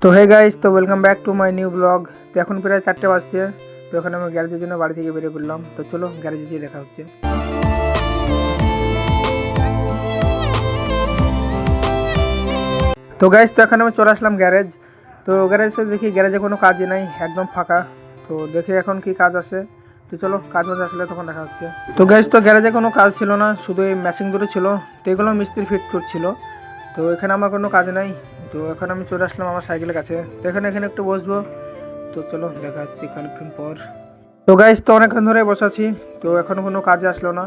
তো hey guys, তো welcome back to my new blog. তো এখন প্রায় 4টে বাজছে। তো এখন আমি গ্যারেজের জন্য বাড়ি থেকে বেরিয়ে পড়লাম। তো চলো গ্যারেজে গিয়ে দেখা হচ্ছে। তো গাইস, তো এখন আমি চলে আসলাম গ্যারেজ। তো গ্যারেজে দেখি গ্যারেজে কোনো কাজই নাই, একদম ফাঁকা। তো দেখি এখন কি কাজ আছে। তো চলো কাজ বাজ আসলে তখন দেখা হচ্ছে। তো গাইস, তো গ্যারেজে কোনো কাজ ছিল না, শুধু এই ম্যাচিং দুটো ছিল। তো এগুলো মিস্ত্রি ফিট করছিল। তো এখানে আমার কোনো কাজ নাই। তো এখন আমি চলে আসলাম আমার সাইকেলের কাছে। তো এখানে একটু বসবো। তো চলো দেখা হচ্ছে খানিকক্ষণ পর। তো গাইস, তো অনেকক্ষণ ধরে বসে আছি। তো এখনো কোনো কাজে আসলো না।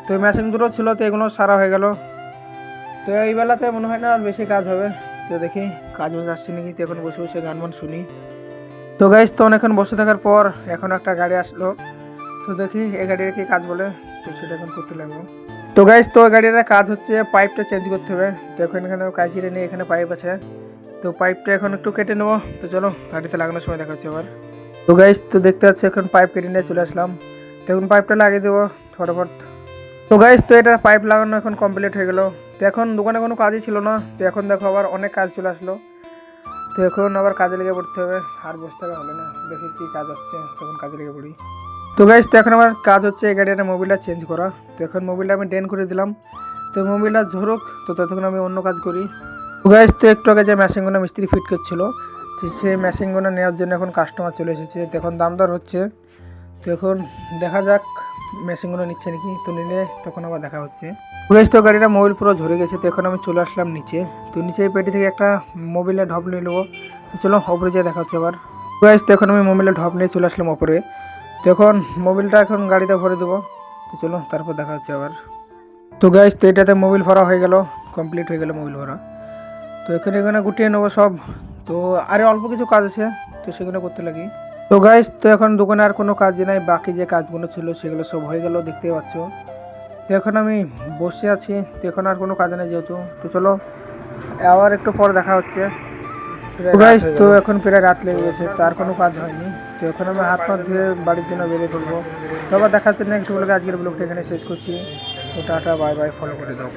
তো এই মেশিন দুটো ছিল, তো এগুলো সারা হয়ে গেল। তো এই বেলাতে মনে হয় না আর বেশি কাজ হবে। তো দেখি কাজ বাজ আসছে নাকি। তো এখন বসে বসে গান মান শুনি। তো গাইস, তো অনেকক্ষণ বসে থাকার পর এখন একটা গাড়ি আসলো। তো দেখি এই গাড়ির কি কাজ বলে। তো সেটা এখন করতে লাগবো। তো গাইস, তো গাড়ির কাজ হচ্ছে পাইপটা চেঞ্জ করতে হবে। তো এখন এখানে কাঁচিরে নিয়ে এখানে পাইপ আছে। তো পাইপটা এখন একটু কেটে নেবো। তো চলো গাড়িতে লাগানোর সময় দেখা হচ্ছে আবার। তো গাইস, তো দেখতে পাচ্ছি এখন পাইপ কেটে নিয়ে চলে আসলাম। তো এখন পাইপটা লাগিয়ে দেবো ফটাফট। তো গাইস, তো এটা পাইপ লাগানো এখন কমপ্লিট হয়ে গেল। তো এখন দোকানে কোনো কাজই ছিল না। তো এখন দেখো আবার অনেক কাজ চলে আসলো। তো এখন আবার কাজে লেগে পড়তে হবে, আর বসে থাকা হবে না। দেখি কি কাজ আসছে, তখন কাজে লেগে পড়ি। তো গাইস, তো এখন আমার কাজ হচ্ছে এই গাড়ির মোবিলটা চেঞ্জ করা। তো এখন মোবিলটা আমি ডেন করে দিলাম। তো মোবিলটা ঝরুক, তো ততক্ষণ আমি অন্য কাজ করি। তো গাইস, তো একটু আগে যে মেশিনগুলো মিস্ত্রি ফিট করছিল, তো সেই মেশিনগুলো নেওয়ার জন্য এখন কাস্টমার চলে এসেছে। তো এখন দাম দর হচ্ছে। তো এখন দেখা যাক মেশিনগুলো নিচ্ছে নাকি। তো নিলে তখন আবার দেখা হচ্ছে। তো গাইস, তো গাড়িটা মোবিল পুরো ঝরে গেছে। তো এখন আমি চলে আসলাম নিচে। তো নিচে পেটি থেকে একটা মোবিলে ঢপ নিয়ে নেবো। তো চলো ওপরে যেয়ে দেখা হচ্ছে আবার। তো গাইস, তো এখন আমি মোবিলে ঢপ নিয়ে চলে আসলাম ওপরে। তো এখন মোবিলটা এখন গাড়িতে ভরে দেবো। তো চলো তারপর দেখা হচ্ছে আবার। তো গাইস, তো এটাতে মোবিল ভরা হয়ে গেল, কমপ্লিট হয়ে গেল মোবিল ভরা। তো এখানে গুটিয়ে নেবো সব। তো আরে অল্প কিছু কাজ আছে, তো সেগুলো করতে লাগি। তো গাইস, তো এখন দোকানে আর কোনো কাজই নাই, বাকি যে কাজগুলো ছিল সেগুলো সব হয়ে গেল, দেখতেই পাচ্ছ। তো এখন আমি বসে আছি। তো এখন আর কোনো কাজ নেই যেহেতু। তো চলো আবার একটু পর দেখা হচ্ছে। তো গাইস, তো এখন প্রায় রাত লেগে গেছে, তার কোনো কাজ হয়নি। তো এখন আমি হাত পা ধুয়ে বাড়ির জন্য বেরিয়ে পড়বো। তো আবার দেখা হচ্ছে নেক্সট ব্লগে। আজকের ব্লগটা এখানে শেষ করছি। তো টাটা বাই বাই, ফলো করে দাও।